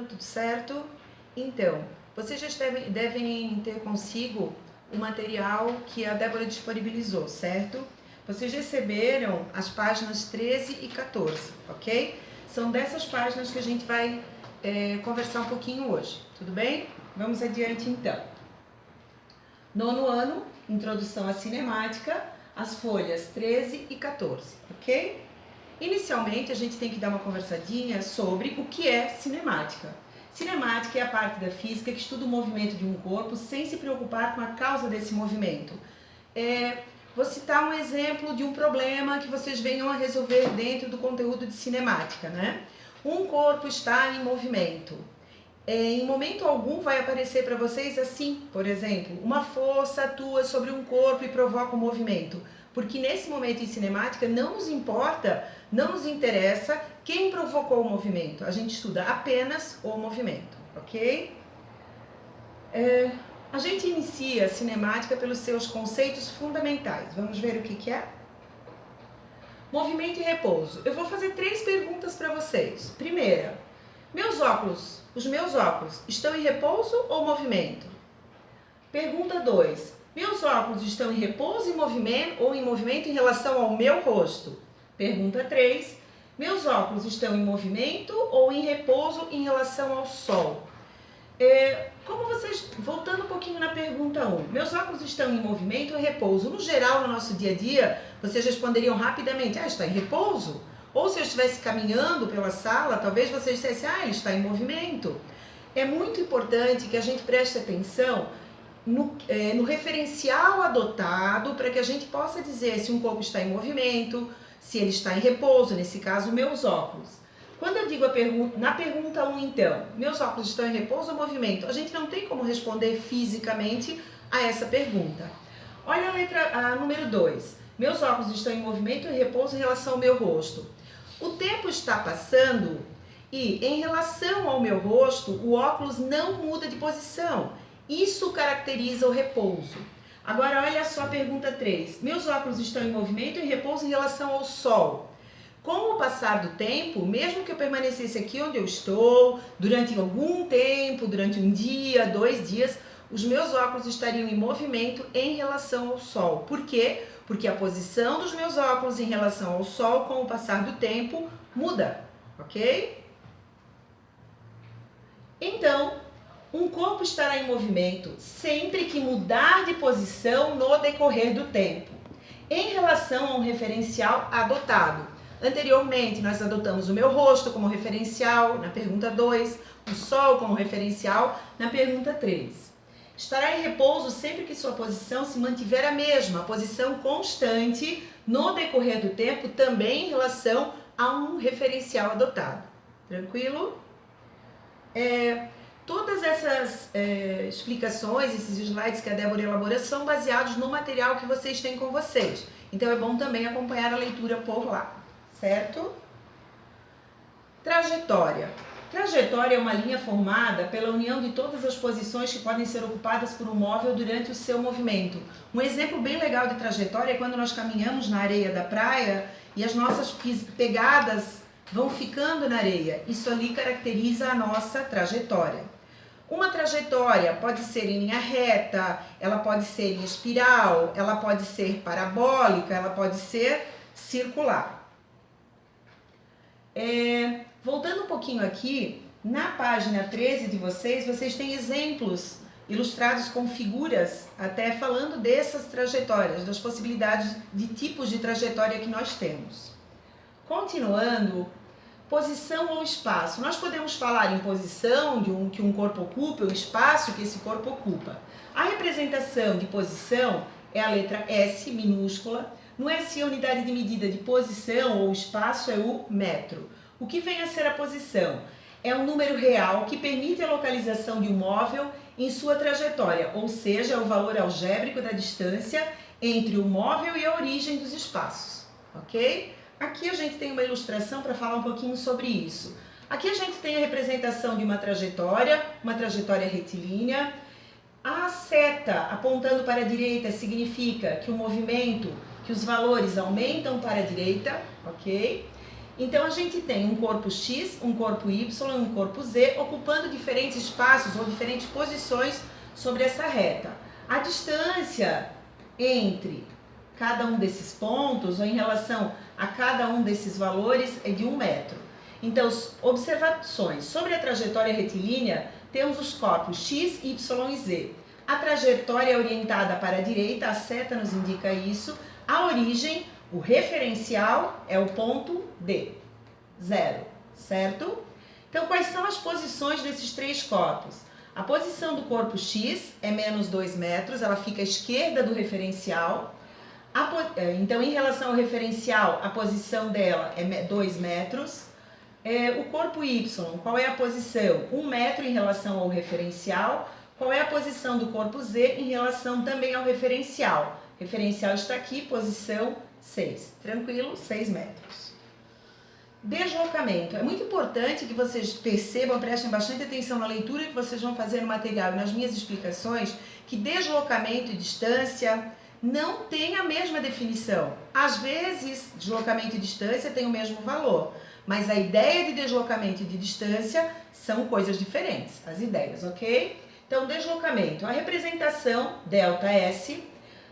tudo certo? Então, vocês já devem ter consigo o material que a Débora disponibilizou, certo? Vocês receberam as páginas 13 e 14, ok? São dessas páginas que a gente vai conversar um pouquinho hoje, tudo bem? Vamos adiante então. Nono ano, Introdução à Cinemática, as folhas 13 e 14, ok? Inicialmente, a gente tem que dar uma conversadinha sobre o que é cinemática. Cinemática é a parte da física que estuda o movimento de um corpo sem se preocupar com a causa desse movimento. Vou citar um exemplo de um problema que vocês venham a resolver dentro do conteúdo de cinemática, né? Um corpo está em movimento. Em momento algum vai aparecer para vocês assim, por exemplo, uma força atua sobre um corpo e provoca um movimento. Porque nesse momento em cinemática não nos importa, não nos interessa quem provocou o movimento. A gente estuda apenas o movimento, ok? A gente inicia a cinemática pelos seus conceitos fundamentais. Vamos ver o que é? Movimento e repouso. Eu vou fazer 3 perguntas para vocês. Primeira, os meus óculos estão em repouso ou movimento? Pergunta 2. Meus óculos estão em repouso ou em movimento em relação ao meu rosto? Pergunta 3. Meus óculos estão em movimento ou em repouso em relação ao sol? Voltando um pouquinho na pergunta 1, meus óculos estão em movimento ou em repouso? No geral, no nosso dia a dia, vocês responderiam rapidamente, está em repouso? Ou se eu estivesse caminhando pela sala, talvez vocês dissessem, ele está em movimento. É muito importante que a gente preste atenção no referencial adotado para que a gente possa dizer se um corpo está em movimento, se ele está em repouso, nesse caso, meus óculos. Quando eu digo na pergunta 1, então, meus óculos estão em repouso ou movimento? A gente não tem como responder fisicamente a essa pergunta. Olha a número 2. Meus óculos estão em movimento ou em repouso em relação ao meu rosto? O tempo está passando e, em relação ao meu rosto, o óculos não muda de posição. Isso caracteriza o repouso. Agora, olha só a pergunta 3. Meus óculos estão em movimento ou em repouso em relação ao sol? Com o passar do tempo, mesmo que eu permanecesse aqui onde eu estou, durante algum tempo, durante um dia, 2 dias, os meus óculos estariam em movimento em relação ao sol. Por quê? Porque a posição dos meus óculos em relação ao sol, com o passar do tempo, muda, ok? Então, um corpo estará em movimento sempre que mudar de posição no decorrer do tempo, em relação a um referencial adotado. Anteriormente, nós adotamos o meu rosto como referencial, na pergunta 2, o sol como referencial, na pergunta 3. Estará em repouso sempre que sua posição se mantiver a mesma, a posição constante no decorrer do tempo, também em relação a um referencial adotado. Tranquilo? Todas essas explicações, esses slides que a Débora elaborou, são baseados no material que vocês têm com vocês. Então é bom também acompanhar a leitura por lá, certo? Trajetória. Trajetória é uma linha formada pela união de todas as posições que podem ser ocupadas por um móvel durante o seu movimento. Um exemplo bem legal de trajetória é quando nós caminhamos na areia da praia e as nossas pegadas vão ficando na areia. Isso ali caracteriza a nossa trajetória. Uma trajetória pode ser em linha reta, ela pode ser em espiral, ela pode ser parabólica, ela pode ser circular. Voltando um pouquinho aqui, na página 13 de vocês têm exemplos ilustrados com figuras, até falando dessas trajetórias, das possibilidades de tipos de trajetória que nós temos. Continuando, posição ou espaço. Nós podemos falar em posição que um corpo ocupa, o espaço que esse corpo ocupa. A representação de posição é a letra S minúscula. No S, a unidade de medida de posição ou espaço é o metro. O que vem a ser a posição? É um número real que permite a localização de um móvel em sua trajetória, ou seja, o valor algébrico da distância entre o móvel e a origem dos espaços, ok? Aqui a gente tem uma ilustração para falar um pouquinho sobre isso. Aqui a gente tem a representação de uma trajetória retilínea. A seta apontando para a direita significa que o movimento, que os valores aumentam para a direita, ok? Então a gente tem um corpo X, um corpo Y e um corpo Z ocupando diferentes espaços ou diferentes posições sobre essa reta. A distância entre cada um desses pontos ou em relação a cada um desses valores é de 1 metro. Então, observações sobre a trajetória retilínea, temos os corpos X, Y e Z. A trajetória é orientada para a direita, a seta nos indica isso. A origem, o referencial, é o ponto D, 0, certo? Então, quais são as posições desses três corpos? A posição do corpo X é menos 2 metros, ela fica à esquerda do referencial. Então, em relação ao referencial, a posição dela é 2 metros. O corpo Y, qual é a posição? 1 metro em relação ao referencial. Qual é a posição do corpo Z em relação também ao referencial? O referencial está aqui, posição 6. Tranquilo? 6 metros. Deslocamento. É muito importante que vocês percebam, prestem bastante atenção na leitura que vocês vão fazer no material e nas minhas explicações, que deslocamento e distância não tem a mesma definição. Às vezes, deslocamento e distância têm o mesmo valor, mas a ideia de deslocamento e de distância são coisas diferentes, as ideias, ok? Então, deslocamento, a representação, ΔS,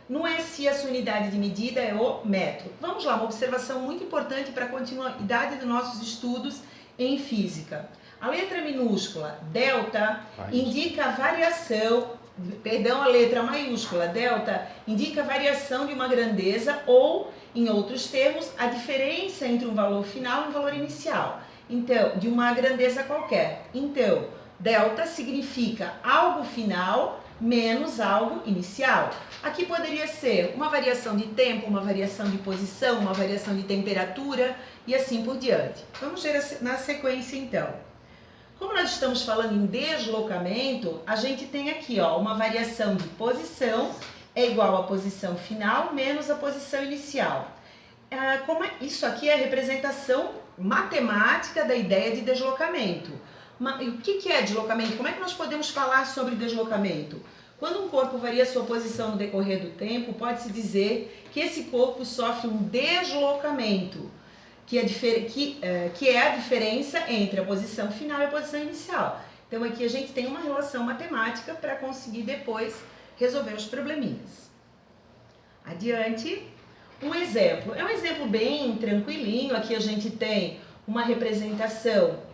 no SI a sua unidade de medida é o metro. Vamos lá, uma observação muito importante para a continuidade dos nossos estudos em física. A letra minúscula, delta, indica a variação, a letra maiúscula, delta, indica a variação de uma grandeza ou, em outros termos, a diferença entre um valor final e um valor inicial. Então, de uma grandeza qualquer. Então, delta significa algo final menos algo inicial. Aqui poderia ser uma variação de tempo, uma variação de posição, uma variação de temperatura e assim por diante. Vamos ver na sequência então. Como nós estamos falando em deslocamento, a gente tem aqui uma variação de posição é igual à posição final menos a posição inicial. Isso aqui é a representação matemática da ideia de deslocamento. O que é deslocamento? Como é que nós podemos falar sobre deslocamento? Quando um corpo varia sua posição no decorrer do tempo, pode-se dizer que esse corpo sofre um deslocamento, que é a diferença entre a posição final e a posição inicial. Então aqui a gente tem uma relação matemática para conseguir depois resolver os probleminhas. Adiante, um exemplo. É um exemplo bem tranquilinho, aqui a gente tem uma representação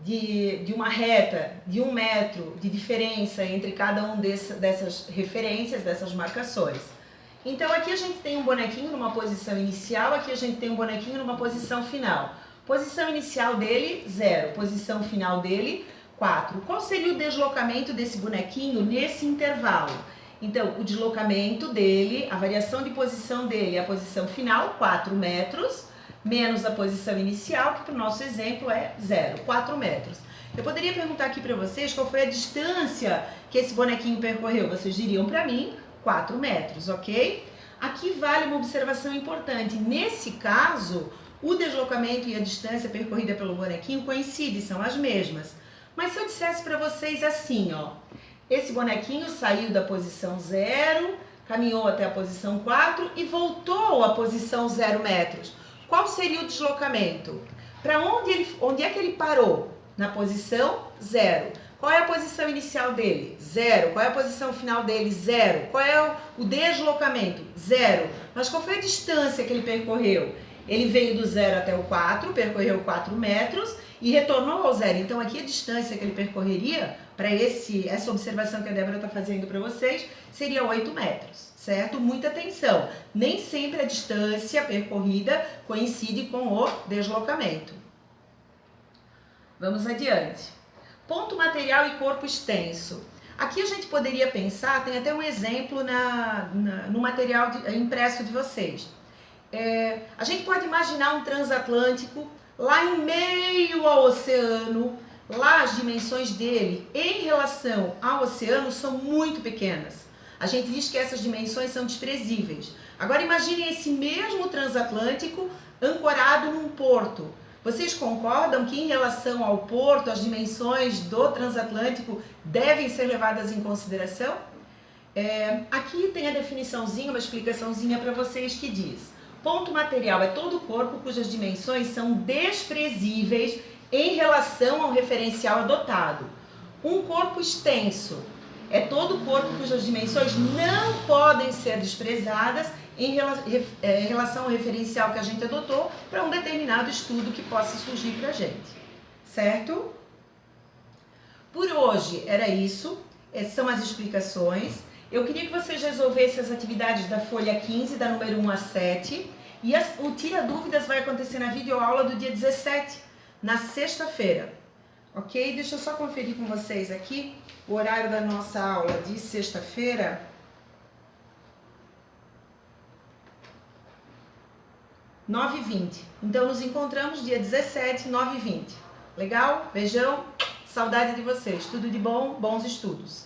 de uma reta de 1 metro de diferença entre cada um dessas referências, dessas marcações. Então aqui a gente tem um bonequinho numa posição inicial, aqui a gente tem um bonequinho numa posição final. Posição inicial dele, 0. Posição final dele, 4. Qual seria o deslocamento desse bonequinho nesse intervalo? Então, o deslocamento dele, a variação de posição dele, a posição final, 4 metros, menos a posição inicial, que para o nosso exemplo é 0, 4 metros. Eu poderia perguntar aqui para vocês qual foi a distância que esse bonequinho percorreu. Vocês diriam para mim 4 metros, ok? Aqui vale uma observação importante. Nesse caso, o deslocamento e a distância percorrida pelo bonequinho coincidem, são as mesmas. Mas se eu dissesse para vocês assim, esse bonequinho saiu da posição 0, caminhou até a posição 4 e voltou à posição 0 metros. Qual seria o deslocamento? Para onde é que ele parou? Na posição 0. Qual é a posição inicial dele? 0. Qual é a posição final dele? 0. Qual é o deslocamento? 0. Mas qual foi a distância que ele percorreu? Ele veio do 0 até o 4, percorreu 4 metros e retornou ao 0. Então aqui a distância que ele percorreria, para essa observação que a Débora está fazendo para vocês, seria 8 metros. Certo? Muita atenção. Nem sempre a distância percorrida coincide com o deslocamento. Vamos adiante. Ponto material e corpo extenso. Aqui a gente poderia pensar, tem até um exemplo no material impresso de vocês. A gente pode imaginar um transatlântico lá em meio ao oceano. Lá as dimensões dele em relação ao oceano são muito pequenas. A gente diz que essas dimensões são desprezíveis. Agora imaginem esse mesmo transatlântico ancorado num porto. Vocês concordam que em relação ao porto as dimensões do transatlântico devem ser levadas em consideração? Aqui tem a definiçãozinha, uma explicaçãozinha para vocês que diz: Ponto material é todo o corpo cujas dimensões são desprezíveis em relação ao referencial adotado. Um corpo extenso é todo o corpo cujas dimensões não podem ser desprezadas em relação ao referencial que a gente adotou para um determinado estudo que possa surgir para a gente. Certo? Por hoje era isso. Essas são as explicações. Eu queria que vocês resolvessem as atividades da folha 15, da número 1 a 7. E o Tira Dúvidas vai acontecer na videoaula do dia 17, na sexta-feira. Ok? Deixa eu só conferir com vocês aqui o horário da nossa aula de sexta-feira. 9h20. Então, nos encontramos dia 17, 9h20. Legal? Beijão. Saudade de vocês. Tudo de bom. Bons estudos.